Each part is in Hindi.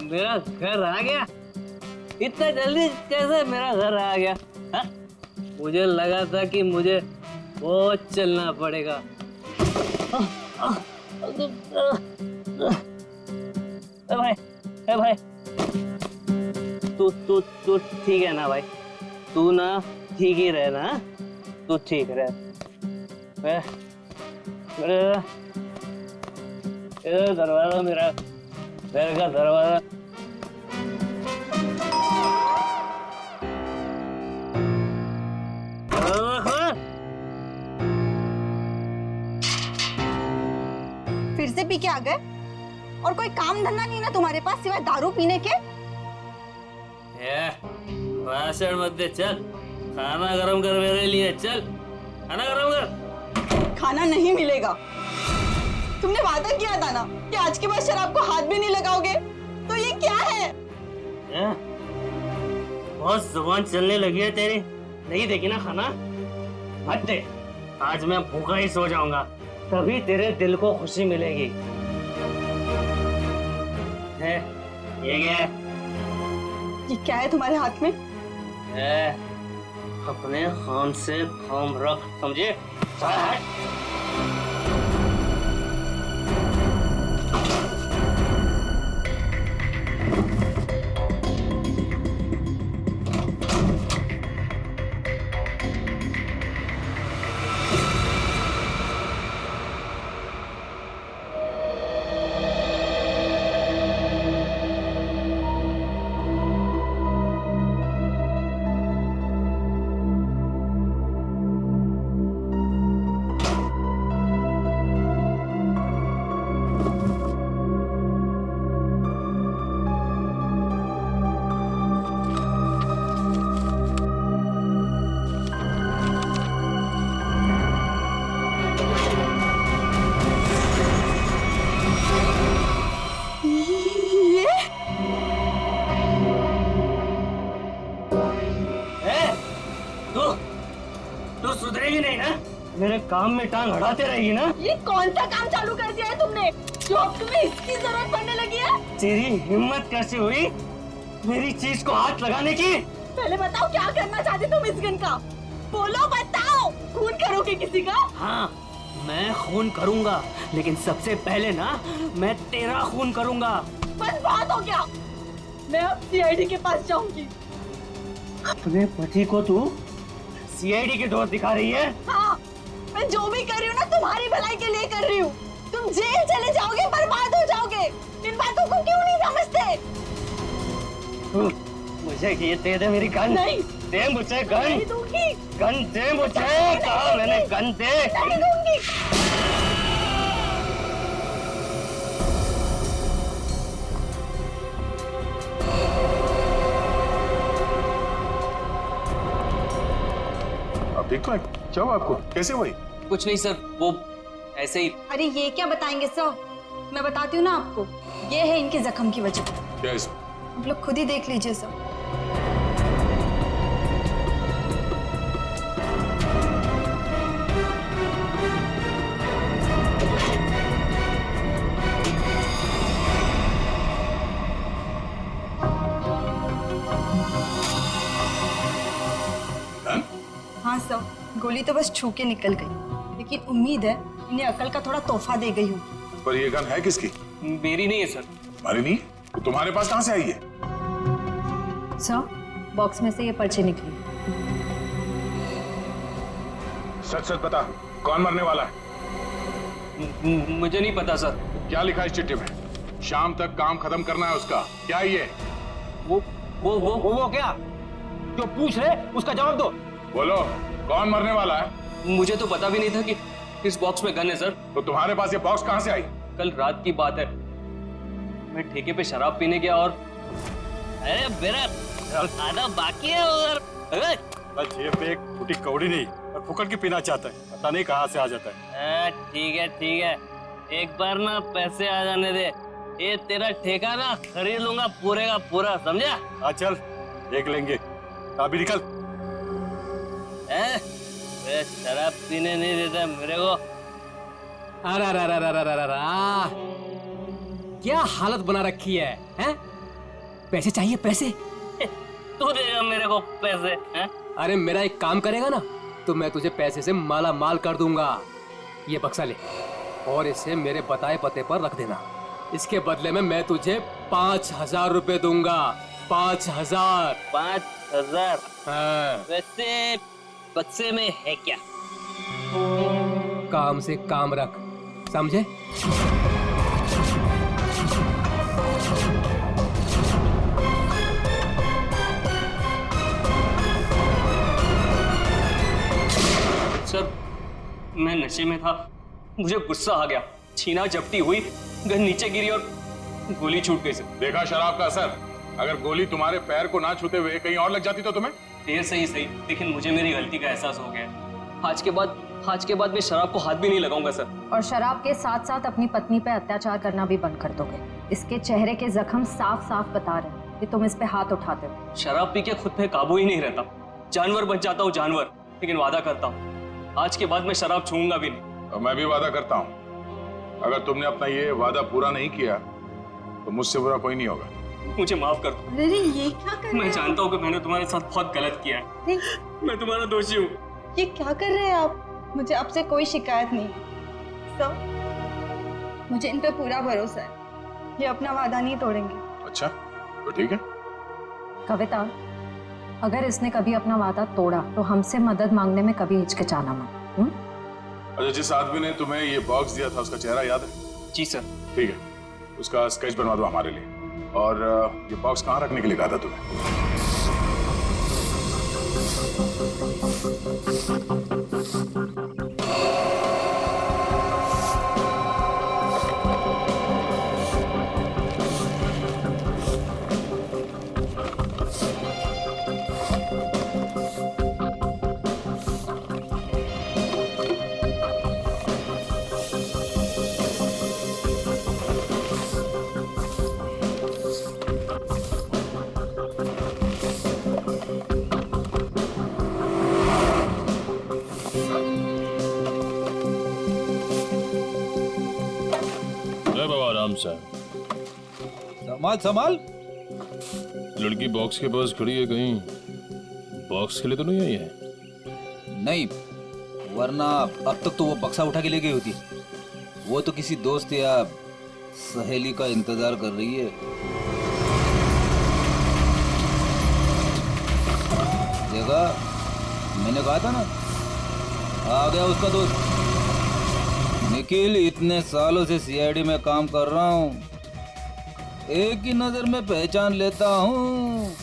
मेरा घर आ गया? इतना जल्दी कैसे मेरा घर आ गया? हा? मुझे लगा था कि मुझे बहुत चलना पड़ेगा। भाई, भाई, तू ठीक है ना भाई? तू ना ठीक ही रहना, तू ठीक रह। दरवाजा, मेरा घर का दरवाजा। फिर से पी के आ गए? और कोई काम धंधा नहीं ना तुम्हारे पास सिवाय दारू पीने के? भाषण मत दे, चल खाना गरम कर मेरे लिए। चल खाना गरम कर। खाना नहीं मिलेगा। तुमने वादा किया था ना कि आज के बाद शराब को हाथ भी नहीं लगाओगे, तो ये क्या है? बहुत जुबान चलने लगी है तेरी। नहीं देखी ना खाना? मत दे। आज मैं भूखा ही सो जाऊंगा, तभी तेरे दिल को खुशी मिलेगी। है ये क्या है? ये क्या है तुम्हारे हाथ में? अपने खान से काम रख, समझे? तू सुधरेगी नहीं ना? मेरे काम में टांग अड़ाते रहेगी ना? ये कौन सा काम चालू कर दिया है तुमने जो अब तुम्हें इसकी जरूरत पड़ने लगी है? तेरी हिम्मत कैसे हुई मेरी चीज को हाथ लगाने की? पहले बताओ क्या करना चाहते तुम इस गन का? बोलो, बताओ। खून करोगे किसी का? हाँ, मैं खून करूंगा, लेकिन सबसे पहले ना मैं तेरा खून करूंगा। बस बात हो गया। मैं अब सीआईडी के पास जाऊंगी। अपने पति को तू सीआईडी के दौर दिखा रही है? हाँ, मैं जो भी कर रही हूँ ना तुम्हारी भलाई के लिए कर रही हूँ। तुम जेल चले जाओगे, बर्बाद हो जाओगे। इन बातों को क्यों नहीं समझते? मुझे ये दे दे मेरी गन। नहीं दे मुझे गन। नहीं दूंगी। गन दे मुझे। कहा मैंने गन दे। नहीं दूंगी। देखो क्या हुआ आपको? कैसे हुई? कुछ नहीं सर, वो ऐसे ही। अरे ये क्या बताएंगे सर? मैं बताती हूँ ना आपको। ये है इनके जख्म की वजह। क्या इसमें? आप लोग खुद ही देख लीजिए सर। हाँ सर, गोली तो बस छू के निकल गई, लेकिन उम्मीद है इन्हें अकल का थोड़ा तोहफा दे गई हूँ। पर ये गन है किसकी? मेरी नहीं है सर। तुम्हारी नहीं? तो तुम्हारे पास कहाँ से आई है? सर, बॉक्स में से ये पर्चे निकली। सच सच बता, कौन मरने वाला है? मुझे नहीं पता सर। क्या लिखा है इस चिट्ठी में? शाम तक काम खत्म करना है उसका। क्या ये? वो क्या जो पूछ रहे उसका जवाब दो। बोलो, कौन मरने वाला है? मुझे तो पता भी नहीं था कि इस बॉक्स में गन है सर। तो तुम्हारे पास ये बॉक्स कहाँ से आई? कल रात की बात है, मैं ठेके पे शराब पीने गया और अरे मेरा खाना बाकी है उधर। बस जेब में एक फूटी कौड़ी नहीं और फुकट की पीना चाहता है, पता नहीं कहाँ से आ जाता है। ठीक है, एक बार ना पैसे आ जाने दे, ये तेरा ठेका ना खरीद लूंगा पूरे का पूरा, समझा? हाँ चल देख लेंगे, अभी निकल। शराब पीने नहीं देता मेरे को। अरे क्या हालत बना रखी है, हैं? पैसे चाहिए, पैसे? तू देगा मेरे को पैसे, हैं? अरे मेरा एक काम करेगा ना तो मैं तुझे पैसे से माला माल कर दूंगा। ये बक्सा ले और इसे मेरे बताए पते पर रख देना। इसके बदले में मैं तुझे 5,000 रुपए दूंगा। 5,000। 5,000? हाँ। वैसे बक्से में है क्या? काम से काम रख, समझे? सर मैं नशे में था, मुझे गुस्सा आ गया, छीना झपटी हुई, गन नीचे गिरी और गोली छूट गई सर। देखा शराब का असर? अगर गोली तुम्हारे पैर को ना छूते हुए कहीं और लग जाती तो तुम्हें? देर सही सही, लेकिन मुझे मेरी गलती का एहसास हो गया। आज के बाद मैं शराब को हाथ भी नहीं लगाऊंगा सर। और शराब के साथ साथ अपनी पत्नी पे अत्याचार करना भी बंद कर दोगे। इसके चेहरे के जख्म साफ साफ बता रहे हैं कि तुम इस पे हाथ उठाते हो। शराब पी के खुद पे काबू ही नहीं रहता, जानवर बन जाता हूँ जानवर। लेकिन वादा करता हूँ आज के बाद मैं शराब छूऊंगा भी नहीं। और मैं भी वादा करता हूँ अगर तुमने अपना ये वादा पूरा नहीं किया तो मुझसे बुरा कोई नहीं होगा। मुझे माफ कर दो। अरे ये क्या कर रहे मैं हैं? जानता हूँ कि मैंने तुम्हारे साथ बहुत गलत किया है, नहीं, मैं तुम्हारा दोषी हूँ। ये क्या कर रहे हैं आप? मुझे आपसे कोई शिकायत नहीं है सर, मुझे इन पे पूरा भरोसा है। ये अपना वादा नहीं तोड़ेंगे। अच्छा तो ठीक है। कविता, अगर इसने कभी अपना वादा तोड़ा तो हमसे मदद मांगने में कभी हिचकिचाना मत। अच्छा, जिस आदमी ने तुम्हें ये बॉक्स दिया था उसका चेहरा याद है? जी सर। ठीक है, उसका स्केच बनवा दो हमारे लिए। और ये बॉक्स कहाँ रखने के लिए कहा था तुम्हें? आराम से संभाल संभाल। लड़की बॉक्स के पास खड़ी है, कहीं बॉक्स के लिए तो नहीं आई है? नहीं, वरना अब तक तो वो बक्सा उठा के ले गई होती। वो तो किसी दोस्त या सहेली का इंतजार कर रही है। देखा, मैंने कहा था ना, आ गया उसका दोस्त निखिल। इतने सालों से सीआईडी में काम कर रहा हूँ, एक ही नजर में पहचान लेता हूँ।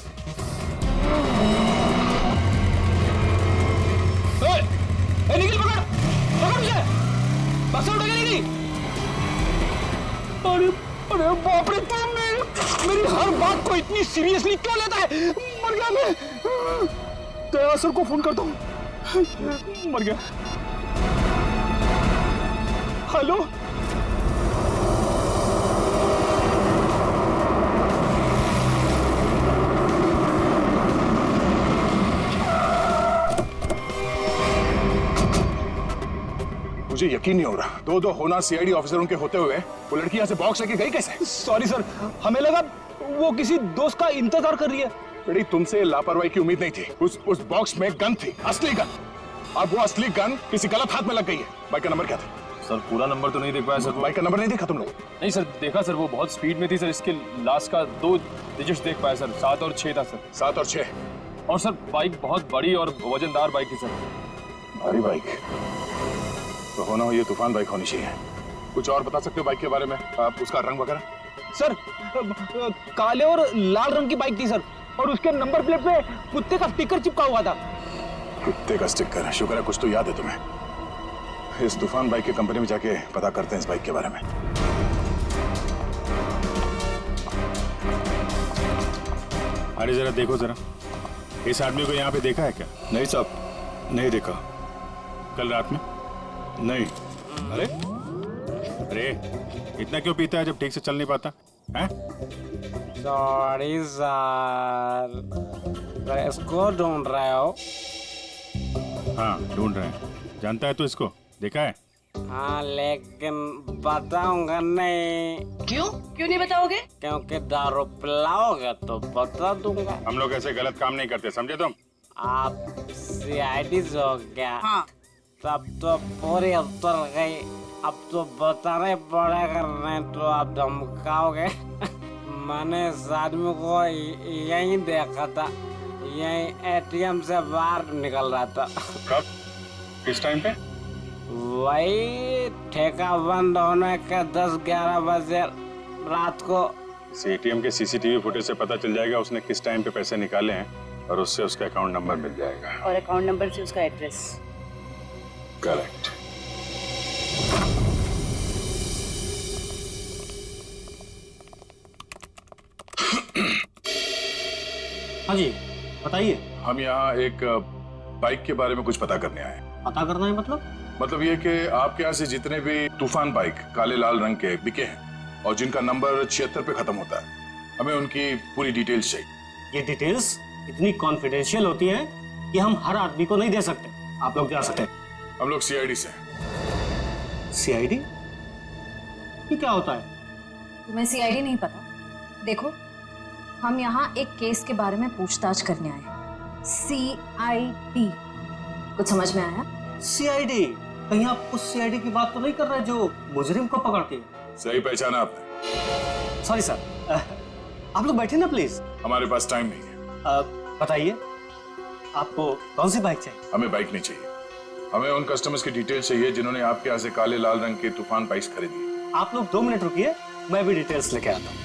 निखिल पकड़ पकड़ मुझे, बक्सा उठा के ले गई। अरे अरे बाप रे, तुम मेरी हर बात को इतनी सीरियसली क्यों लेता है? मर गया मैं। दया सर को फोन करता हूँ। मर गया। हेलो, मुझे यकीन नहीं हो रहा, दो होना सीआईडी ऑफिसरों के होते हुए वो लड़की यहाँ से बॉक्स लेके गई कैसे? सॉरी सर, हमें लगा वो किसी दोस्त का इंतजार कर रही है। बेटी, तुमसे लापरवाही की उम्मीद नहीं थी। उस बॉक्स में गन थी, असली गन। अब वो असली गन किसी गलत हाथ में लग गई है। बाइक का नंबर क्या था? सर पूरा नंबर तो नहीं देख पाया सर। बाइक का नंबर नहीं देखा तुम लोग? नहीं सर, देखा सर, वो बहुत स्पीड में थी सर। इसके लास्ट का 2 डिजिट्स देख पाया सर, 7 और 6 था सर। 7 और 6। और सर बाइक बहुत बड़ी और वजनदार बाइक थी सर। भारी बाइक तो होना हो ये तूफान बाइक होनी चाहिए। कुछ और बता सकते हो बाइक के बारे में? आप उसका रंग वगैरह? सर काले और लाल रंग की बाइक थी सर, और उसके नंबर प्लेट पे कुत्ते का स्टिकर चिपका हुआ था। कुत्ते का स्टिकर? शुक्र है कुछ तो याद है तुम्हें। इस तूफान बाइक की कंपनी में जाके पता करते हैं इस बाइक के बारे में। अरे जरा देखो जरा, इस आदमी को यहाँ पे देखा है क्या? नहीं साहब, नहीं देखा। कल रात में? नहीं। अरे अरे, इतना क्यों पीता है जब ठीक से चल नहीं पाता है? सॉरी सर, इसको ढूंढ रहे हो? हाँ ढूंढ रहे हैं। जानता है तू इसको? देखा है? हाँ लेकिन बताऊंगा नहीं। क्यों नहीं बताओगे? क्योंकि दारू पिलाओगे तो बता दूंगा। हम लोग ऐसे गलत काम नहीं करते, समझे तुम? आप सीआईडी हो गया। हाँ। तब तो पूरी उतर गई। अब तो बताना पड़ेगा, नहीं तो आप धमकाओगे। मैंने इस आदमी को यहीं देखा था, यहीं एटीएम से बाहर निकल रहा था। कब? किस टाइम पे? वही ठेका बंद होने के 10-11 बजे रात को। एटीएम के सीसीटीवी फुटेज से पता चल जाएगा उसने किस टाइम पे पैसे निकाले हैं और उससे उसका अकाउंट नंबर मिल जाएगा। और अकाउंट नंबर से उसका एड्रेस। करेक्ट। हाँ जी बताइए। हम यहाँ एक बाइक के बारे में कुछ पता करने आए। पता करना है मतलब ये कि आपके यहाँ से जितने भी तूफान बाइक काले लाल रंग के बिके हैं और जिनका नंबर 76 पे खत्म होता है, हमें उनकी पूरी डिटेल्स चाहिए। ये डिटेल्स इतनी कॉन्फिडेंशियल होती हैं कि हम हर आदमी को नहीं दे सकते। आप लोग जा सकते हैं। हम लोग सीआईडी से हैं। सीआईडी? ये क्या होता है? तुम्हें सीआईडी नहीं पता? देखो, हम यहाँ एक केस के बारे में पूछताछ करने आए हैं। सीआईडी, कुछ समझ में आया? सीआईडी? कहीं आप उस सीआईडी की बात तो नहीं कर रहे जो मुजरिम को पकड़ती है? सही पहचाना आपने। सॉरी सर, आप लोग बैठे ना प्लीज। हमारे पास टाइम नहीं है। बताइए आपको कौन सी बाइक चाहिए? हमें बाइक नहीं चाहिए, हमें उन कस्टमर्स की डिटेल्स चाहिए जिन्होंने आपके यहाँ से काले लाल रंग के तूफान बाइक्स खरीदी। आप लोग 2 मिनट रुकिए, मैं भी डिटेल्स लेके आता हूँ।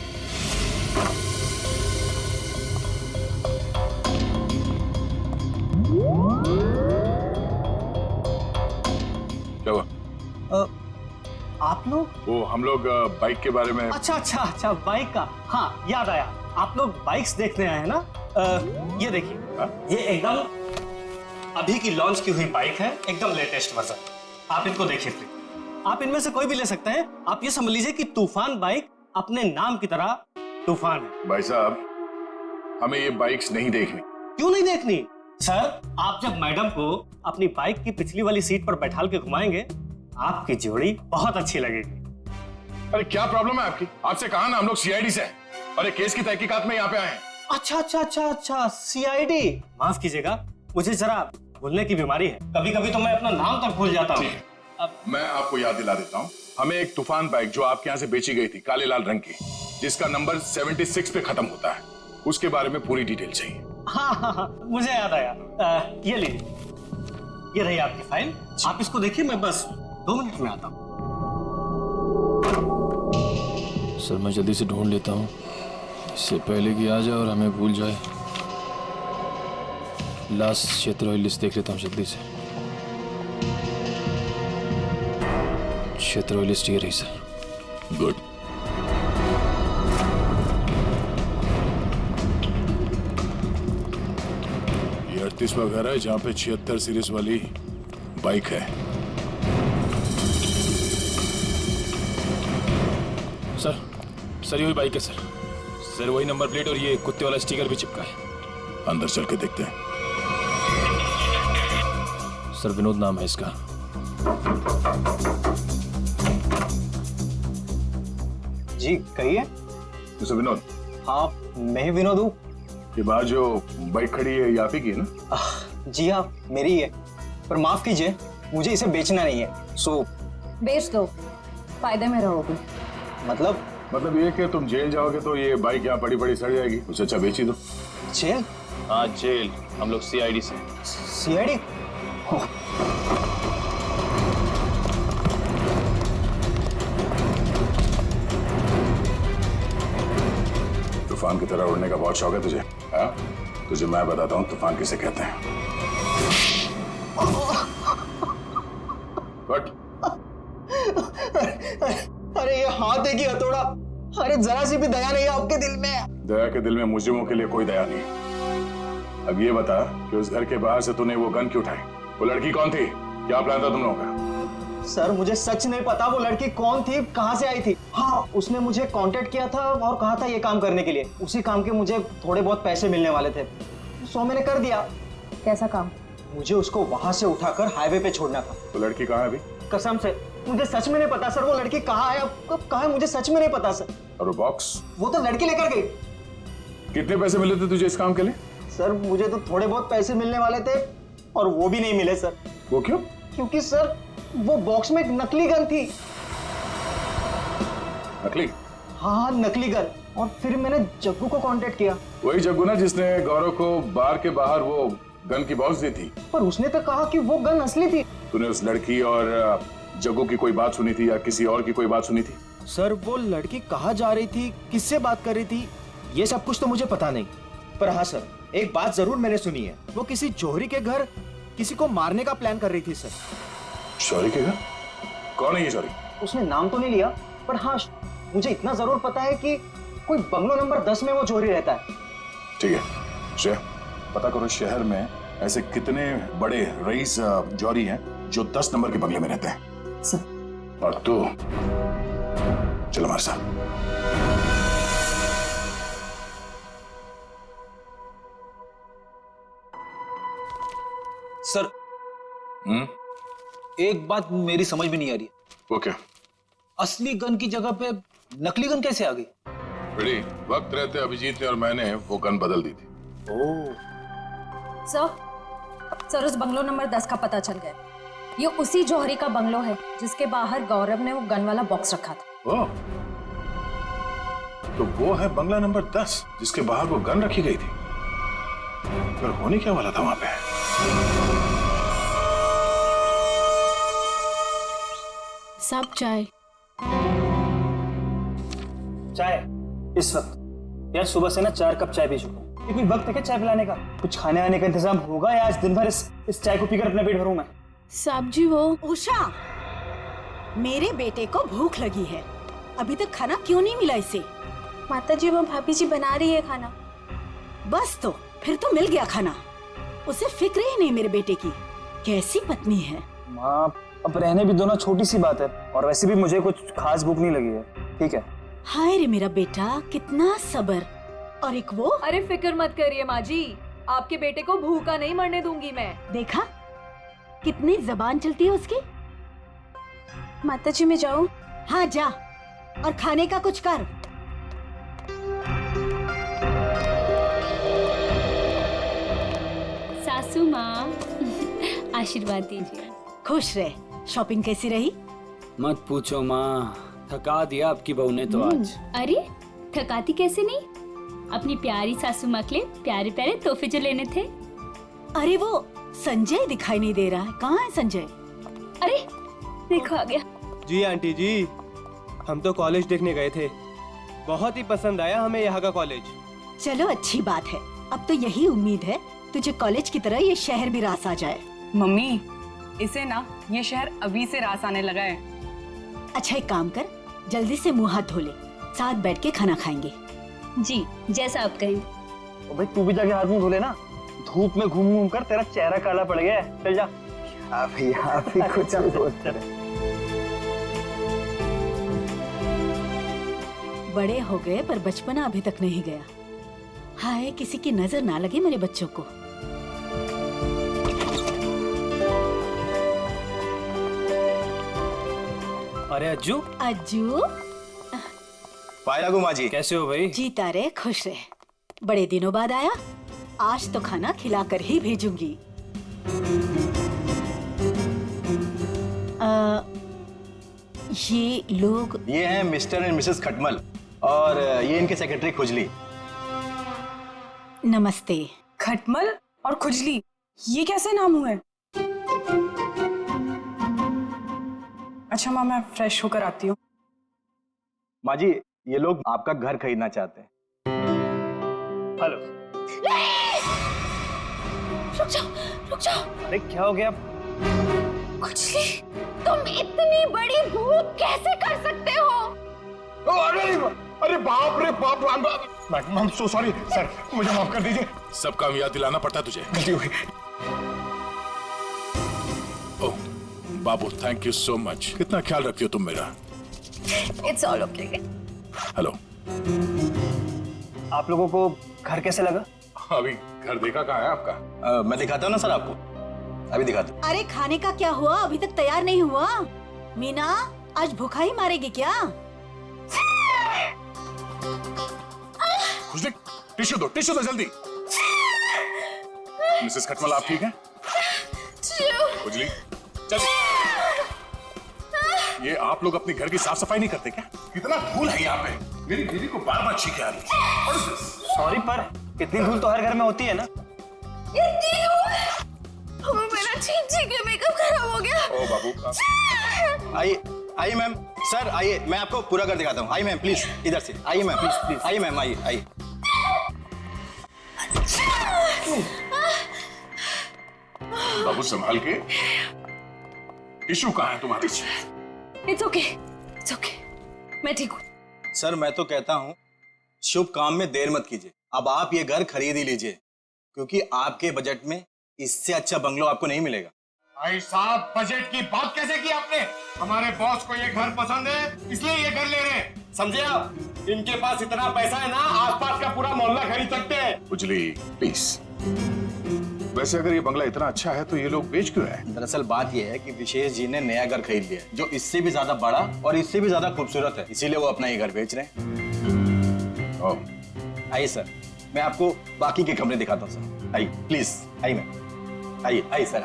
क्या हुआ? आप लोग? वो हम लोग बाइक के बारे में। अच्छा बाइक का। हाँ याद आया, आप लोग बाइक्स देखने आए हैं ना? ये देखिए, ये एकदम अभी की लॉन्च की हुई बाइक है, एकदम लेटेस्ट वर्जन। आप इनको देखिए प्लीज। आप इनमें से कोई भी ले सकते हैं। आप ये समझ लीजिए कि तूफान बाइक अपने नाम की तरह तूफान है। भाई साहब, हमें ये बाइक्स नहीं देखनी। क्यों नहीं देखनी? सर, आप जब मैडम को अपनी बाइक की पिछली वाली सीट पर बैठाल के घुमाएंगे, आपकी जोड़ी बहुत अच्छी लगेगी। अरे क्या प्रॉब्लम है आपकी? आपसे कहा ना हम लोग सीआईडी से हैं और एक केस की तहकीकात में यहाँ पे आए हैं। अच्छा, सीआईडी। माफ कीजिएगा, मुझे जरा भूलने की बीमारी है। कभी कभी तो मैं अपना नाम तक भूल जाता हूँ। मैं आपको याद दिला देता हूँ। हमें एक तूफान बाइक जो आपके यहाँ से बेची गई थी काले लाल रंग की, जिसका नंबर 76 पे खत्म होता है, उसके बारे में पूरी डिटेल चाहिए। हाँ, मुझे याद आया। ये लीजिए, ये रही आपकी फाइल। आप इसको देखिए, मैं बस 2 मिनट में आता हूँ। सर मैं जल्दी से ढूंढ लेता हूँ, इससे पहले कि आ जाए और हमें भूल जाए। लास्ट क्षेत्र लिस्ट देख लेता हूँ जल्दी से। क्षेत्र लिस्ट ये रही सर। गुड। ये 38वां घर है जहाँ पे 76 सीरीज वाली बाइक है। सर ये वही बाइक है सर, वही नंबर प्लेट और ये कुत्ते वाला स्टिकर भी चिपका है। अंदर चल के देखते हैं। सर विनोद नाम है इसका। जी कहिए। मिस्टर विनोद? हाँ मैं ही विनोद हूँ। ये बाहर जो बाइक खड़ी है ये आप ही की है ना? जी हाँ मेरी है, पर माफ कीजिए मुझे इसे बेचना नहीं है। सो बेच दो, फायदे में रहोगे। मतलब ये कि तुम जेल जाओगे तो ये बाइक यहाँ पड़ी पड़ी सड़ जाएगी, उससे अच्छा बेच ही दो। जेल? हाँ जेल, हम लोग सीआईडी से। सीआईडी? तूफान की तरह उड़ने का बहुत शौक है तुझे? हाँ? तुझे मैं बताता हूँ तूफान किसे कहते हैं। अरे ये हाथ है कि हथौड़ा? अरे जरा सी भी दया नहीं है आपके दिल में? दया के दिल में मुजरिमों के लिए कोई दया नहीं। अब ये बता कि उस घर के बाहर से तूने वो गन क्यों उठाई? वो लड़की कौन थी? क्या प्लान था तुम लोगों का? सर मुझे सच नहीं पता वो लड़की कौन थी, कहाँ से आई थी। हाँ उसने मुझे कांटेक्ट किया था और कहा था ये काम करने के लिए। उसी काम के मुझे थोड़े बहुत पैसे मिलने वाले थे, सो मैंने कर दिया। कैसा काम? मुझे उसको वहां से उठाकर हाईवे पे छोड़ना था। वो लड़की कहाँ है अभी? कसम से मुझे सच में नहीं पता सर, वो लड़की कहाँ है, अब कब कहाँ है, मुझे सच में नहीं पता सर। और वो बॉक्स? वो तो लड़की लेकर गई। कितने पैसे मिले थे तुझे इस काम के लिए? सर मुझे तो थोड़े बहुत पैसे मिलने वाले थे और वो भी नहीं मिले सर। वो क्यों? क्योंकि सर वो बॉक्स में एक नकली गन थी। नकली? हाँ नकली गन। और फिर मैंने जग्गू को कांटेक्ट किया। वही जग्गू ना जिसने गौरव को बार के बाहर वो गन की बॉक्स दी थी। पर उसने तो कहा कि वो गन असली थी। तूने उस लड़की और जग्गू की कोई बात सुनी थी या किसी और की कोई बात सुनी थी? सर वो लड़की कहाँ जा रही थी, किससे बात कर रही थी, ये सब कुछ तो मुझे पता नहीं। पर हाँ सर, एक बात जरूर मैंने सुनी है, वो किसी जौहरी के घर किसी को मारने का प्लान कर रही थी सर। जौहरी के घर? कौन है ये जौहरी? उसने नाम तो नहीं लिया, पर हाँ मुझे इतना जरूर पता है कि कोई बंगलो नंबर 10 में वो जौहरी रहता है। ठीक है श्रेया, पता करो शहर में ऐसे कितने बड़े रईस जौहरी हैं जो 10 नंबर के बंगले में रहते हैं। सर। और तू चलो हमारे साथ। सर एक बात मेरी समझ में नहीं आ रही है। वो क्या? असली गन की जगह पे नकली गन कैसे आ गई? बेटी, वक्त रहते अभिजीत ने और मैंने वो गन बदल दी थी। सर उस बंगलो नंबर 10 का पता चल गया। ये उसी जौहरी का बंगलो है जिसके बाहर गौरव ने वो गन वाला बॉक्स रखा था। ओह, तो वो है बंगला नंबर 10 जिसके बाहर वो गन रखी गई थी। पर होने क्या वाला था वहां पे? सब चाय इस वक्त यार, सुबह से ना 4 कप चाय पी चुका हूँ। ये कोई वक्त है क्या चाय पिलाने का? कुछ खाने वाने का इंतजाम होगा या आज दिन भर इस चाय को पीकर अपना पेट भरूं मैं? साहब जी वो उषा, मेरे बेटे को भूख लगी है, अभी तक खाना क्यों नहीं मिला इसे? माता जी वो भाभी जी बना रही है खाना। बस तो फिर तो मिल गया खाना। उसे फिक्र ही नहीं मेरे बेटे की। कैसी पत्नी है। माँ अब रहने भी दो ना, छोटी सी बात है, और वैसे भी मुझे कुछ खास भूख नहीं लगी है। ठीक है। हाय रे मेरा बेटा, कितना सब्र। और एक वो। अरे फिक्र मत करिए माँ जी, आपके बेटे को भूखा नहीं मरने दूंगी मैं। देखा कितनी जबान चलती है उसकी। माता जी मैं जाऊं? हाँ जा, और खाने का कुछ कर। सासू माँ आशीर्वाद दीजिए। खुश रहे। शॉपिंग कैसी रही? मत पूछो माँ, थका दिया आपकी बहू ने तो आज। अरे थकाती कैसे नहीं, अपनी प्यारी सासू माँ के लिए प्यारे प्यारे तोहफे जो लेने थे। अरे वो संजय दिखाई नहीं दे रहा है, कहाँ है संजय? अरे देखो आ गया। जी आंटी जी, हम तो कॉलेज देखने गए थे, बहुत ही पसंद आया हमें यहाँ का कॉलेज। चलो अच्छी बात है, अब तो यही उम्मीद है तुझे कॉलेज की तरह ये शहर भी रास आ जाए। मम्मी इसे ना ये शहर अभी से रास आने लगा है। अच्छा एक काम कर, जल्दी से मुंह हाथ धो ले, साथ बैठ के खाना खाएंगे। जी जैसा आप कहें। ओ भाई तू भी जाके हाथ मुंह धो लेना, धूप में घूम घूम कर तेरा चेहरा काला पड़ गया है। चल जा। अभी कुछ बड़े हो गए पर बचपना अभी तक नहीं गया। हाय किसी की नजर ना लगे मेरे बच्चों को। अरे अज्जू। अज्जू पाए लागू माँ जी, कैसे हो भाई? जीता रहे खुश रहे, बड़े दिनों बाद आया, आज तो खाना खिलाकर ही भेजूंगी। ये लोग? ये हैं मिस्टर एंड मिसेस खटमल, और ये इनके सेक्रेटरी खुजली। नमस्ते। खटमल और खुजली, ये कैसे नाम हुए? अच्छा माँ मैं फ्रेश होकर आती हूँ। माँ जी ये लोग आपका घर खरीदना चाहते हैं। हेलो। रुक जाओ। अरे क्या हो गया? खुजली, तुम इतनी बड़ी भूख कैसे कर सकते हो? अरे बाप रे बाप, I am so sorry sir, मुझे माफ कर दीजिए। सब काम याद दिलाना पड़ता है तुझे। गलती हो गई। ओह बाबू, थैंक यू सो मच। कितना ख्याल रखती हो तुम मेरा। It's all okay. हेलो। आप लोगों को घर कैसे लगा? अभी घर देखा कहाँ है आपका? मैं दिखाता हूँ ना सर आपको, अभी दिखाता हूँ। अरे खाने का क्या हुआ, अभी तक तैयार नहीं हुआ? मीना आज भूखा ही मारेगी क्या? खुशली, टिश्यू दो जल्दी। मिसेस खटमल, आप ठीक हैं? खुजली, चल। ये आप लोग अपने घर की साफ सफाई नहीं करते क्या? कितना धूल है यहाँ पे। मेरी बीवी को बार बार छींके आ रही है। सॉरी पर इतनी धूल तो हर घर में होती है ना। मेरा छींक के मेकअप खराब हो गया। ओ बाबू, आइए मैम। सर आइए, मैं आपको पूरा कर दिखाता हूँ। आइए मैम प्लीज, इधर से आइए मैम, प्लीज आइए मैम, आइए। बाबू संभाल के। टिश्यू कहाँ है तुम्हारे? इट्स ओके, मैं ठीक हूँ। सर मैं तो कहता हूँ शुभ काम में देर मत कीजिए। अब आप ये घर खरीद ही लीजिए, क्योंकि आपके बजट में इससे अच्छा बंगलो आपको नहीं मिलेगा। भाई साहब, बजट की बात कैसे की आपने? हमारे बॉस को ये घर पसंद है, इसलिए ये घर ले रहे हैं, समझे आप? इनके पास इतना पैसा है ना, आसपास का पूरा मोहल्ला खरीद सकते हैं। खुजली प्लीज। वैसे अगर ये बंगला इतना अच्छा है तो ये लोग बेच क्यों है? दरअसल बात ये है कि विशेष जी ने नया घर खरीद लिया है, जो इससे भी ज्यादा बड़ा और इससे भी ज्यादा खूबसूरत है, इसीलिए वो अपना ये घर बेच रहे हैं। आइए सर, मैं आपको बाकी के कमरे दिखाता हूँ सर। आइए प्लीज, आइए मैम, आइए सर,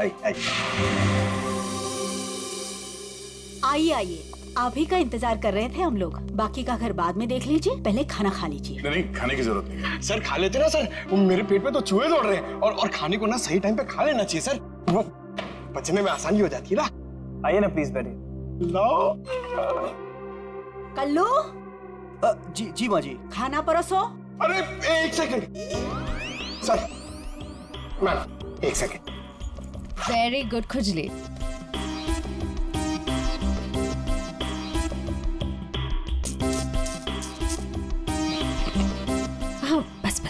आइए, आप ही का इंतजार कर रहे थे हम लोग। बाकी का घर बाद में देख लीजिए, पहले खाना खा लीजिए। नहीं, खाने की जरूरत नहीं है। सर खा लेते ना सर, मेरे पेट में तो चूहे दौड़ रहे हैं, और खाने को ना सही टाइम पे खा लेना चाहिए सर, वो पचने में आसानी हो जाती है ना। आइए ना प्लीज बैठिए। लो कल्लू। जी माँ जी। खाना परोसो। अरे एक सेकंड सर, मैम एक सेकंड। वेरी गुड खुजली। हाँ बस।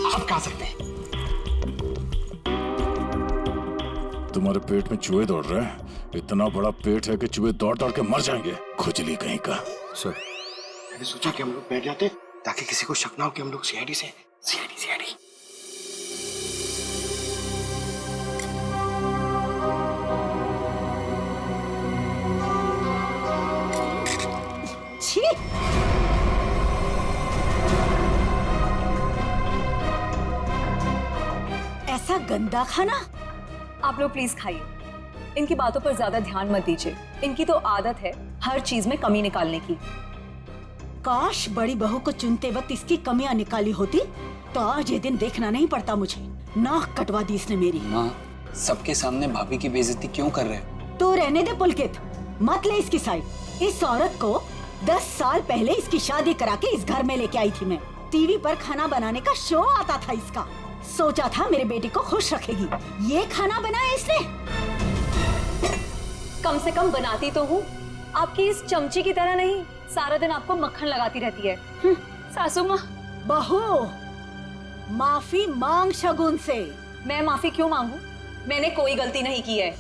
आप खा सकते हैं। तुम्हारे पेट में चूहे दौड़ रहे हैं? इतना बड़ा पेट है कि चूहे दौड़ दौड़ के मर जाएंगे। खुजली कहीं का। सर मैंने सोचा कि हम लोग बैठ जाते ताकि किसी को शक ना हो कि हम लोग सीआईडी से। छी! ऐसा गंदा खाना। आप लोग प्लीज खाइए, इनकी बातों पर ज्यादा ध्यान मत दीजिए। इनकी तो आदत है हर चीज में कमी निकालने की। काश बड़ी बहू को चुनते वक्त इसकी कमियां निकाली होती तो आज ये दिन देखना नहीं पड़ता मुझे। नाक कटवा दी इसने मेरी। माँ, सबके सामने भाभी की बेइज्जती क्यों कर रहे हो? तो रहने दे पुलकित, मत ले इसकी साइड। इस औरत को 10 साल पहले इसकी शादी करा के इस घर में लेके आई थी मैं। टीवी पर खाना बनाने का शो आता था इसका। सोचा था मेरे बेटे को खुश रखेगी। ये खाना बनाया इसने। कम से कम बनाती तो हूँ, आपकी इस चमची की तरह नहीं सारा दिन आपको मक्खन लगाती रहती है। सासू माँ। बहू, माफी मांग शगुन से। मैं माफी क्यों मांगू? मैंने कोई गलती नहीं की है।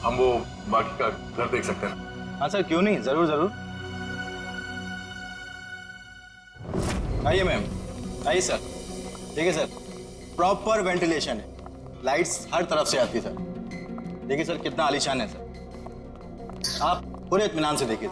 हम वो बाकी का घर देख सकते हैं? हाँ सर, क्यों नहीं, जरूर। आइए मैम, आइए सर। देखिए सर, प्रॉपर वेंटिलेशन है, लाइट्स हर तरफ से आती है सर। देखिए सर कितना आलीशान है सर, आप पूरे इत्मीनान से देखिए।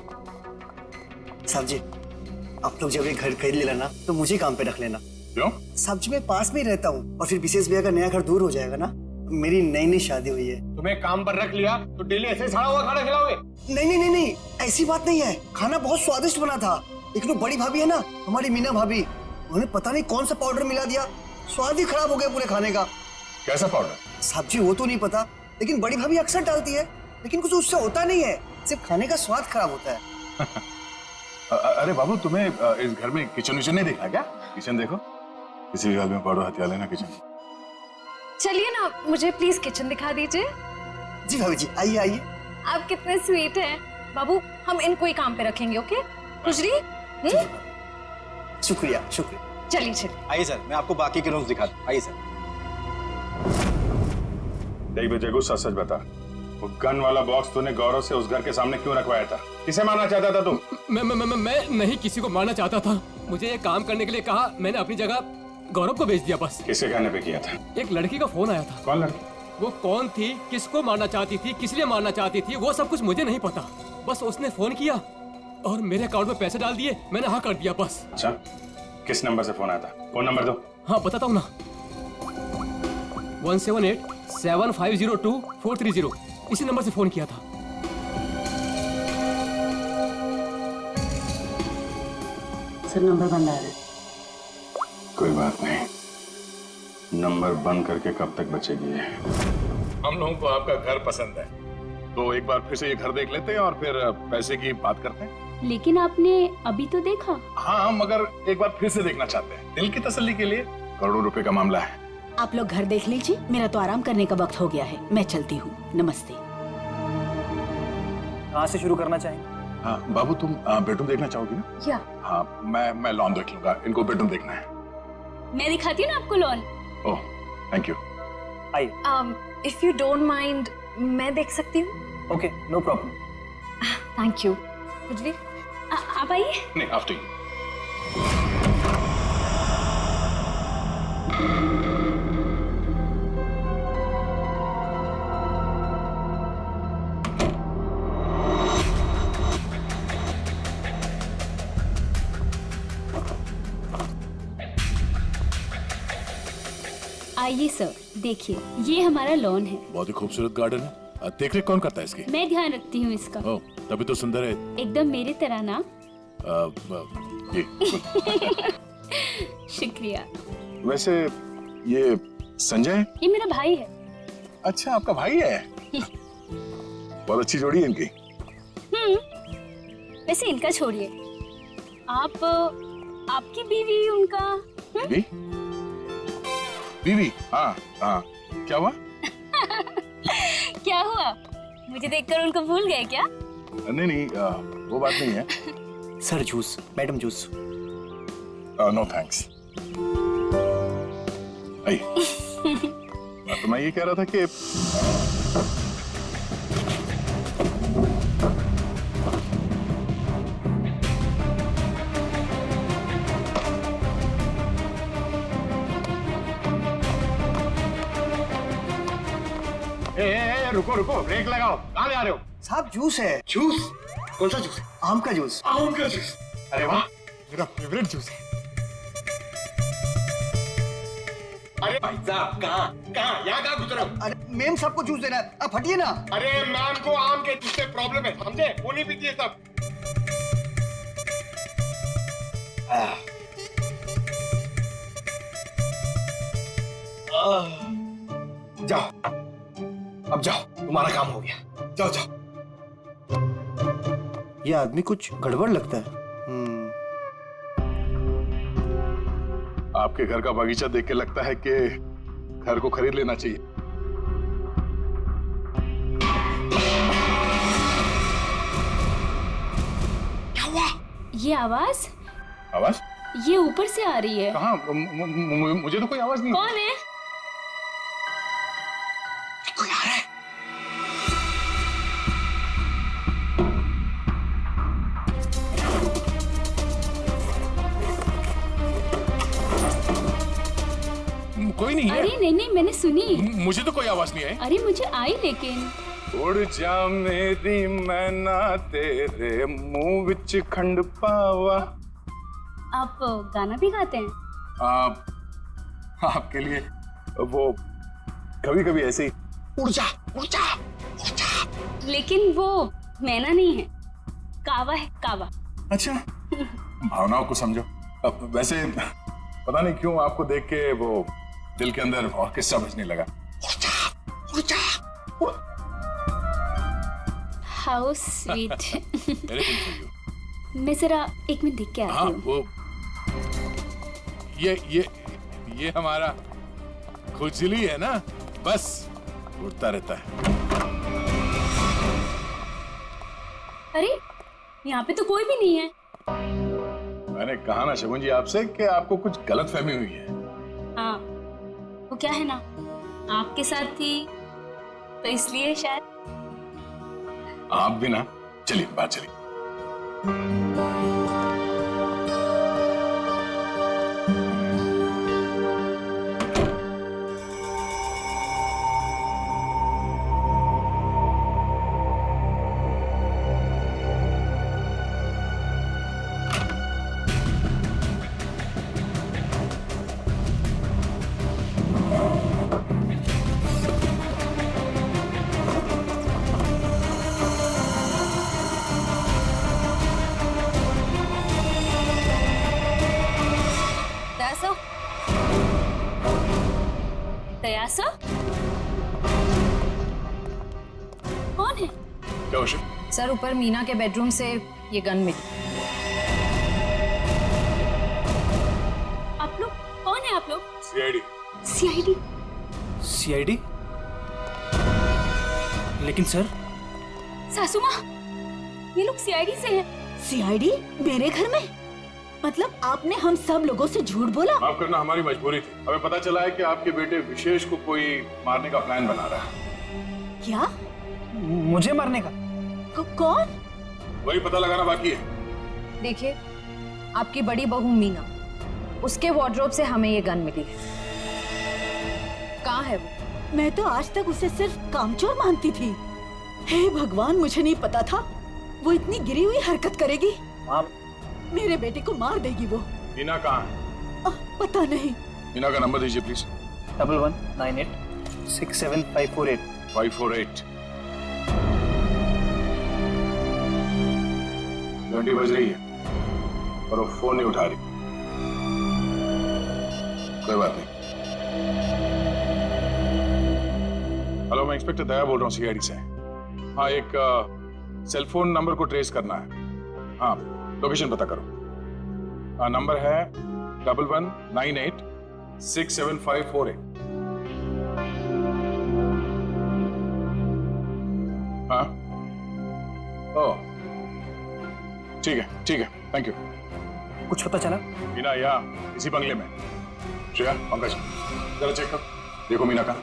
साहब जी, आप लोग जब ये घर खरीद लेना ना तो मुझे काम पे रख लेना। क्यों? साहब जी मैं पास में ही रहता हूँ, और फिर विशेष भैया का नया घर दूर हो जाएगा ना। मेरी नई शादी हुई है। तुम्हें काम पर रख लिया तो डेली ऐसे सड़ा हुआ खाना खिलाओगे? नहीं, ऐसी बात नहीं है। खाना बहुत स्वादिष्ट बना था। एक तो बड़ी भाभी है ना, हमारी मीना भाभी, उन्होंने पता नहीं कौन सा पाउडर मिला दिया, स्वाद ही खराब हो गया पूरे खाने का। कैसा पाउडर? साहब जी वो तो नहीं पता, लेकिन बड़ी भाभी अक्सर डालती है, लेकिन कुछ उससे होता नहीं है, सिर्फ खाने का स्वाद खराब होता है। अरे बाबू, तुम्हें इस घर में किचन विचन नहीं देखा क्या? किचन देखो, किसी भी हाल में पाउडर हथिया लेना किचन। चलिए ना, मुझे प्लीज किचन दिखा दीजिए। जी भाभी जी, आइए। आप कितने स्वीट हैं। बाबू, हम इनको ही काम पे रखेंगे, ओके? खुजली। शुक्रिया। चलिए। आइए सर, मैं आपको बाकी के रूम्स दिखाता हूँ। आइए सर। देख बेटे को सच बता, वो गन वाला बॉक्स तूने गौरव से उस घर के सामने क्यों रखवाया था? किसे मारना चाहता था तू? मैं नहीं किसी को मारना चाहता था। मुझे ये काम करने के लिए कहा, मैंने अपनी जगह गौरव को भेज दिया बस। किसके कहने पे किया था? एक लड़की का फोन आया था। कौन लड़की? वो कौन थी, किसको मारना चाहती थी, किस लिए मारना चाहती थी, वो सब कुछ मुझे नहीं पता। बस उसने फोन किया और मेरे अकाउंट में पैसे डाल दिए, मैंने हाँ कर दिया बस। अच्छा, किस नंबर से फोन आया था? फोन नंबर दो। हाँ बताता हूँ ना, 1787502 इसी नंबर से फोन किया था। सर नंबर बंद आ रहा है। कोई बात नहीं, नंबर बंद करके कब तक बचेगी ये? हम लोगों को आपका घर पसंद है, तो एक बार फिर से ये घर देख लेते हैं और फिर पैसे की बात करते हैं। लेकिन आपने अभी तो देखा। हाँ, मगर एक बार फिर से देखना चाहते हैं, दिल की तसल्ली के लिए। करोड़ों रुपए का मामला है। आप लोग घर देख लीजिए, मेरा तो आराम करने का वक्त हो गया है, मैं चलती हूँ। नमस्ते। कहाँ से शुरू करना चाहेंगे? हाँ बाबू, तुम बेडरूम देखना चाहोगी ना? या हाँ, मैं लॉन देख लूंगा, इनको बेडरूम देखना है। मैं दिखाती हूँ ना आपको लॉन। Oh thank you. आइए। इफ यू डोंट माइंड मैं देख सकती हूँ? Okay, no problem. Thank you. कुछ भी? आप आइए। नहीं, आफ्टर यू। आइए सर, देखिए ये हमारा लॉन है। बहुत ही खूबसूरत गार्डन है। देख रेख कौन करता है इसकी? मैं ध्यान रखती हूँ इसका। ओह, तभी तो सुंदर है। एकदम मेरी तरह ना। ये शुक्रिया। वैसे ये संजय? ये मेरा भाई है। अच्छा, आपका भाई है? बहुत अच्छी जोड़ी है इनकी। वैसे इनका छोड़िए, आप आपकी बीवी उनका बीवी? बीवी? हाँ हाँ, क्या हुआ? क्या हुआ? मुझे देखकर उनको भूल गए क्या? नहीं नहीं, वो बात नहीं है। Sir juice, madam juice. No thanks. तो मैं ये कह रहा था कि रुको रुको, ब्रेक लगाओ। कहाँ ले आ रहे हो? साहब जूस है। जूस? कौन सा जूस है? आम का जूस। आम का जूस? अरे वाह, मेरा फेवरेट जूस है। अरे भाई साहब, कहाँ यहाँ कहाँ घुस रहे हो? अरे मेम साहब को जूस देना है, आप हटिए ना। अरे मैम को आम के जूस से प्रॉब्लम है, समझे? वो नहीं पीती है सब। जाओ, अब जाओ, तुम्हारा काम हो गया। जाओ जाओ। ये आदमी कुछ गड़बड़ लगता है। आपके घर का बगीचा देख के लगता है कि घर को खरीद लेना चाहिए। क्या हुआ? ये आवाज? आवाज? ये ऊपर से आ रही है। कहाँ? मुझे तो कोई आवाज नहीं। कौन है? कोई आ रहा है। कोई नहीं है। अरे नहीं नहीं, मैंने सुनी। मुझे तो कोई आवाज नहीं आई। अरे मुझे आई, लेकिन उड़ जा मेरी मैना तेरे मुंह विच खंड पावा। आप गाना भी गाते हैं? आपके लिए वो कभी कभी ऐसे ही। उड़ जा उड़ जा उड़ जा। लेकिन वो मैना नहीं है, कावा है, कावा। अच्छा, भावनाओं को समझो। अब वैसे पता नहीं क्यों आपको देख के वो दिल के अंदर और किस्सा बजने लगा। उड़ जा। How sweet. मैं जरा एक मिनट देख के आती हूँ। वो ये हमारा खुजली है ना, बस उड़ता रहता है। अरे यहाँ पे तो कोई भी नहीं है। मैंने कहा ना शगुन जी आपसे कि आपको कुछ गलतफहमी हुई है। हाँ, वो क्या है ना, आपके साथ थी तो इसलिए शायद। आप भी ना। चलिए बात चलिए। क्या उषा? सर ऊपर मीना के बेडरूम से ये गन मिली। आप लोग कौन है? आप लोग सीआईडी। सीआईडी? सीआईडी? लेकिन सर सासू माँ, ये लोग सीआईडी से हैं। सीआईडी मेरे घर में? मतलब आपने हम सब लोगों से झूठ बोला? माफ करना, हमारी मजबूरी थी। हमें पता चला है कि आपके बेटे विशेष को कोई मारने का प्लान बना रहा है। क्या? मुझे मारने का? कौन? वही पता लगाना बाकी है। देखिए, आपकी बड़ी बहू मीना, उसके वार्डरोब से हमें ये गन मिली है। कहाँ है वो? मैं तो आज तक उसे सिर्फ कामचोर मानती थी। हे भगवान, मुझे नहीं पता था वो इतनी गिरी हुई हरकत करेगी। मेरे बेटे को मार देगी वो। मीना कहाँ है? पता नहीं। मीना का नंबर दीजिए प्लीज। 1198675548। 548। घंटी बज रही है और वो फोन नहीं उठा रही। कोई बात नहीं। हेलो, मैं इंस्पेक्टर दया बोल रहा हूँ सीआईडी से। हाँ, एक सेल फोन नंबर को ट्रेस करना है। हाँ, लोकेशन पता करो। हाँ, नंबर है 1198675548। हाँ, ओह ठीक है, थैंक यू। कुछ पता चला? मीना यहाँ इसी बंगले में। श्रेया, पंकज, जरा चेक करो, देखो मीना का।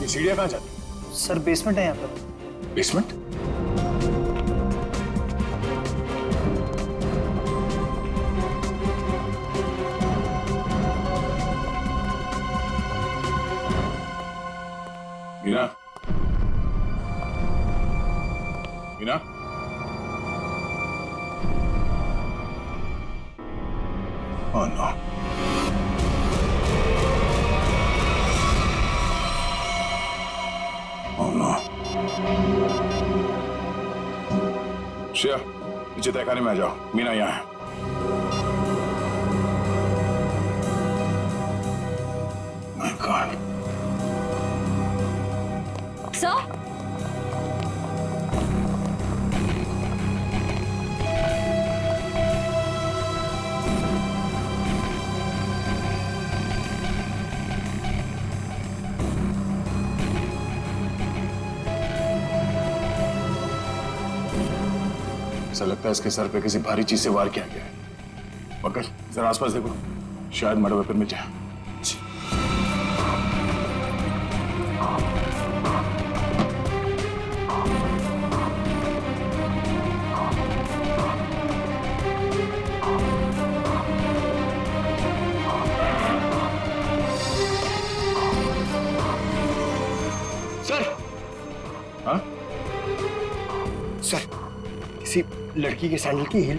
ये सीढ़ियाँ कहाँ जाती? सर बेसमेंट है यहाँ पर। Basement? Meena, Meena, oh no. Oh no. Shreya, नीचे तहखाने में आ जाओ, मीना यहाँ है। My God. सर, ऐसा लगता है इसके सर पे किसी भारी चीज से वार किया गया है। पंकज, जरा आसपास देखो, शायद मर्डर वेपन में जाए। सर, हाँ? सर, किसी लड़की के सैंडल की हील।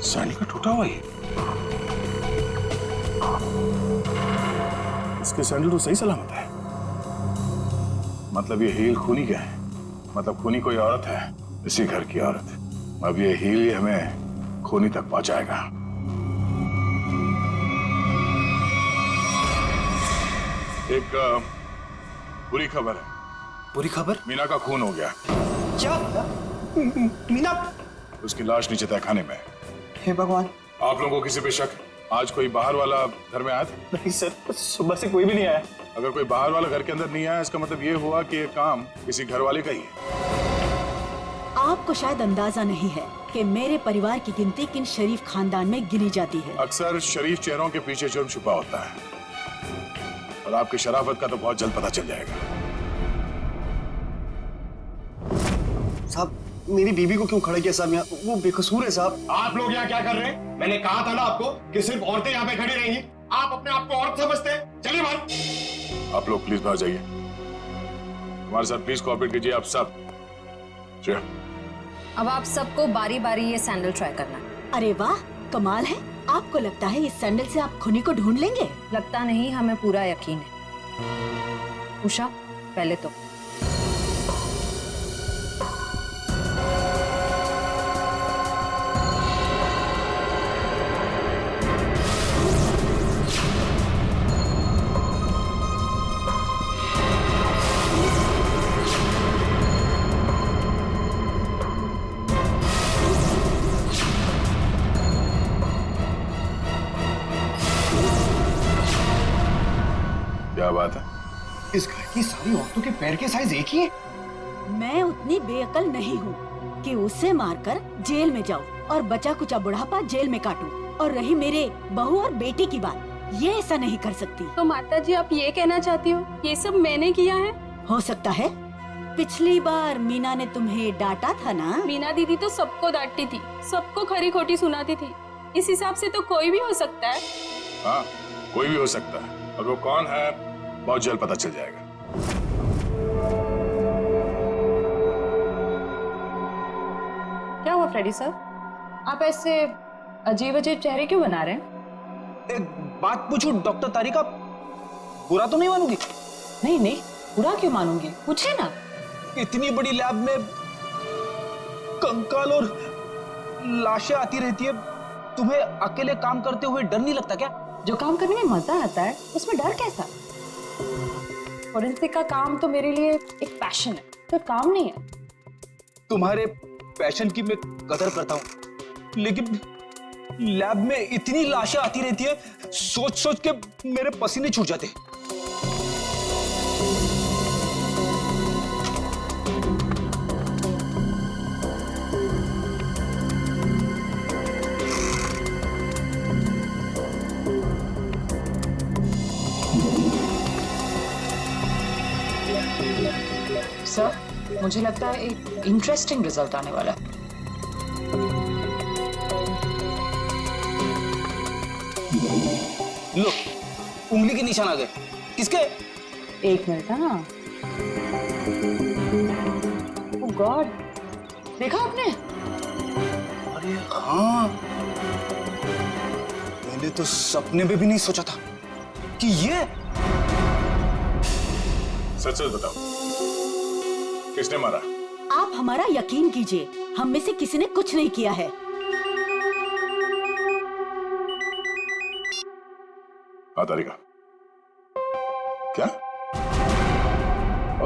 सैंडल का टूटा हुआ है। इसके सैंडल तो सही सलामत है। मतलब ये हील खूनी क्या है? मतलब खूनी कोई औरत है, इसी घर की औरत। अब ये हील ही हमें खूनी तक पहुंचाएगा। एक बुरी खबर है। बुरी खबर? मीना का खून हो गया। क्या? मीना? उसकी लाश नीचे तहखाने में है। हे भगवान। आप लोगों को किसी पे शक? आज कोई बाहर वाला घर में आया था? नहीं सर, सुबह से कोई भी नहीं आया। अगर कोई बाहर वाला घर के अंदर नहीं आया, इसका मतलब ये हुआ कि ये काम किसी घर वाले का ही है। आपको शायद अंदाजा नहीं है कि मेरे परिवार की गिनती किन शरीफ खानदान में गिनी जाती है। अक्सर शरीफ चेहरों के पीछे जुर्म छुपा होता है, और आपकी शराफत का तो बहुत जल्द पता चल जाएगा। साहब, मेरी बीबी को क्यों खड़ा किया साहब यहाँ? वो बेकसूर है साहब। आप लोग यहाँ क्या कर रहे हैं? मैंने कहा था ना आपको कि सिर्फ औरतें यहाँ पे खड़ी रहेंगी। आप अपने आप को औरत समझते हैं? चलिए बाहर। आप लोग प्लीज बाहर जाइए। हमारे साथ प्लीज कोऑपरेट कीजिए आप सब। श्रेया, अब आप सबको बारी बारी ये सैंडल ट्राई करना है। अरे वाह, कमाल है। आपको लगता है इस सैंडल से आप खूनी को ढूंढ लेंगे? लगता नहीं, हमें पूरा यकीन है। उषा, पहले तो बाकी सारी औरतों के पैर के साइज एक ही है। मैं उतनी बेअकल नहीं हूँ कि उसे मारकर जेल में जाऊँ और बचा कुचा बुढ़ापा जेल में काटूं। और रही मेरे बहू और बेटी की बात, ये ऐसा नहीं कर सकती। तो माता जी आप ये कहना चाहती हो ये सब मैंने किया है? हो सकता है पिछली बार मीना ने तुम्हें डांटा था ना। मीना दीदी तो सबको डांटती थी, सबको खरी खोटी सुनाती थी। इस हिसाब से तो कोई भी हो सकता है। हाँ, कोई भी हो सकता है और वो कौन है बहुत जल्द पता चल जाएगा। क्या हुआ फ्रेडी सर, आप ऐसे अजीब अजीब चेहरे क्यों बना रहे हैं? एक बात पूछूं डॉक्टर तारिका, बुरा तो नहीं मानूंगी? नहीं नहीं, बुरा क्यों मानूंगी, पूछे ना। इतनी बड़ी लैब में कंकाल और लाशें आती रहती है, तुम्हें अकेले काम करते हुए डर नहीं लगता क्या? जो काम करने में मजा आता है उसमें डर कैसा? फोरेंसिक का काम तो मेरे लिए एक पैशन है, तो काम नहीं है। तुम्हारे पैशन की मैं कदर करता हूँ, लेकिन लैब में इतनी लाशें आती रहती है, सोच सोच के मेरे पसीने छूट जाते। सर, मुझे लगता है एक इंटरेस्टिंग रिजल्ट आने वाला है। लो, उंगली के निशान आ गए। किसके? एक मिनट। हाँ, ओह गॉड, देखा आपने? अरे हाँ, मैंने तो सपने में भी नहीं सोचा था कि ये। सच सच बताओ, किसने मारा? आप हमारा यकीन कीजिए, हम में से किसी ने कुछ नहीं किया है। हाँ तारिका, क्या?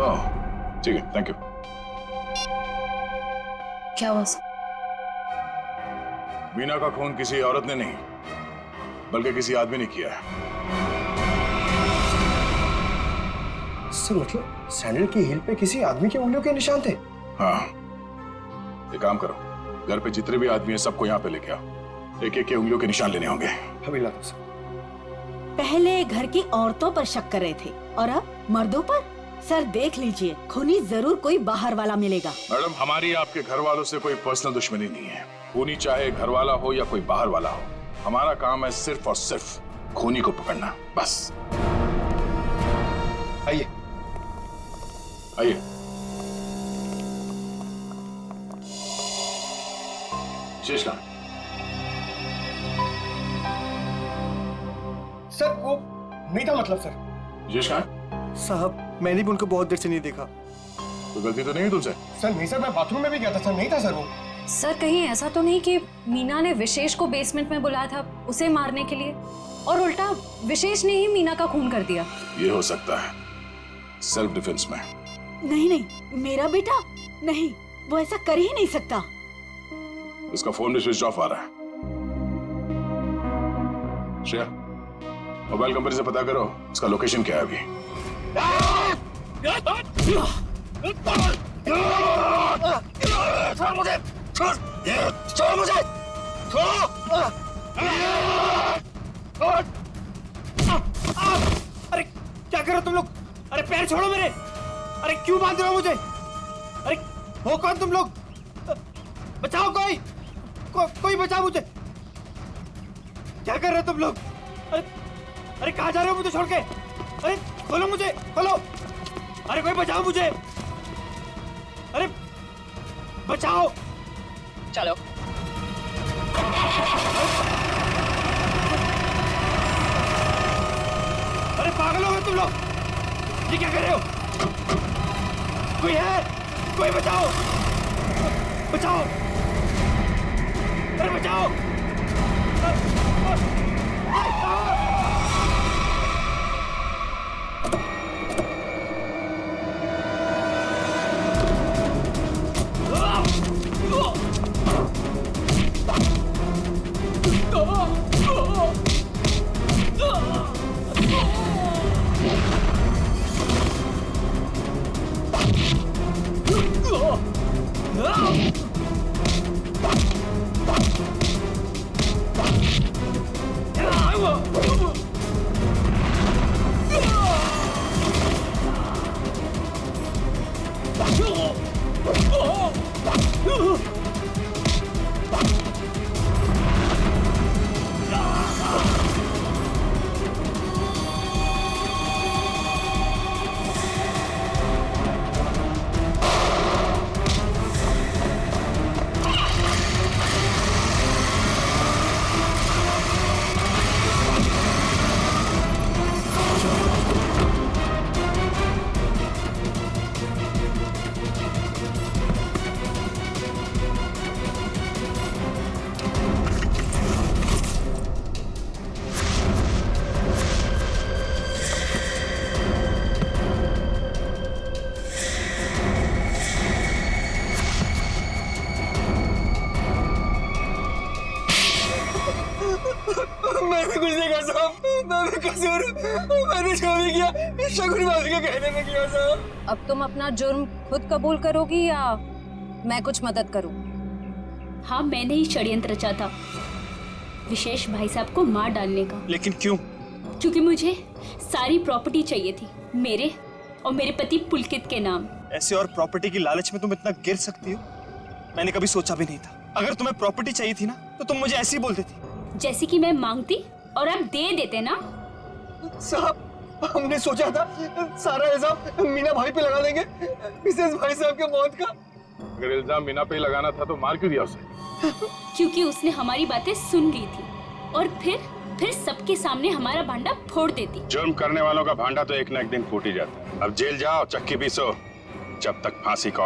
ओह ठीक है, थैंक यू। क्या हुआ? मीना का खून किसी औरत ने नहीं बल्कि किसी आदमी ने किया है। सर मतलब सैंडल की हील पे किसी आदमी की उंगलियों के निशान थे? हाँ, एक काम करो, घर पे जितने भी आदमी हैं सबको यहाँ पे लेके आओ, एक एक के उंगलियों के निशान लेने होंगे। अभी ला दो सर। पहले घर की औरतों पर शक कर रहे थे और अब मर्दों पर। सर देख लीजिए, खूनी जरूर कोई बाहर वाला मिलेगा। मैडम, हमारी आपके घर वालों से कोई पर्सनल दुश्मनी नहीं है। खूनी चाहे घर वाला हो या कोई बाहर वाला हो, हमारा काम है सिर्फ और सिर्फ खूनी को पकड़ना, बस। आइए आइए। शेष कहाँ? सर वो नहीं था, मतलब सर। शेष कहाँ? साहब मैंने भी उनको बहुत देर से नहीं देखा। कोई गलती तो नहीं है तुमसे? सर नहीं सर, मैं बाथरूम में भी गया था सर, नहीं था सर वो। सर कहीं ऐसा तो नहीं कि मीना ने विशेष को बेसमेंट में बुलाया था उसे मारने के लिए और उल्टा विशेष ने ही मीना का खून कर दिया? ये हो सकता है, सेल्फ डिफेंस में। नहीं नहीं, मेरा बेटा नहीं, वो ऐसा कर ही नहीं सकता। इसका फोन भी स्विच ऑफ आ रहा है। श्रेया, मोबाइल कंपनी से पता करो इसका लोकेशन क्या है अभी। छोड़ मुझे, छोड़ मुझे, अरे क्या कर रहे हो तुम लोग? अरे पैर छोड़ो मेरे। अरे क्यों बांध रहे हो मुझे? अरे हो कौन तुम लोग? बचाओ कोई, कोई बचाओ मुझे। क्या कर रहे हो तुम लोग? अरे कहाँ जा रहे हो मुझे छोड़ के? अरे खोलो मुझे, खोलो। अरे कोई बचाओ मुझे। अरे बचाओ। चलो। अरे पागल हो गए तुम लोग, ये क्या कर रहे हो? कोई है? कोई बचाओ, बचाओ। अरे बचाओ। मैंने कुछ नहीं कहा साहब, मैं बेकसूर हूँ। मैंने जो भी किया शगुन भाभी के कहने में किया साहब। अब तुम अपना जुर्म खुद कबूल करोगी या मैं कुछ मदद करूं? हाँ, मैंने ही षड्यंत्र रचा था विशेष भाई साहब को मार डालने का। लेकिन क्यों? क्योंकि मुझे सारी प्रॉपर्टी चाहिए थी, मेरे और मेरे पति पुलकित के नाम। ऐसे और प्रॉपर्टी की लालच में तुम इतना गिर सकती हो, मैंने कभी सोचा भी नहीं था। अगर तुम्हें प्रॉपर्टी चाहिए थी ना तो तुम मुझे ऐसे ही बोल देती। जैसे कि मैं मांगती और आप दे देते ना। साहब, हमने सोचा था सारा इल्जाम मीना भाई पे लगा देंगे, मिसेस भाई साहब के मौत का। अगर इल्जाम मीना पे ही लगाना था तो मार क्यों दिया उसे? क्योंकि उसने हमारी बातें सुन ली थी और फिर सबके सामने हमारा भांडा फोड़ देती। जुर्म करने वालों का भांडा तो एक न एक दिन फूट ही जाता है। अब जेल जाओ, चक्की पीसो, जब तक फांसी का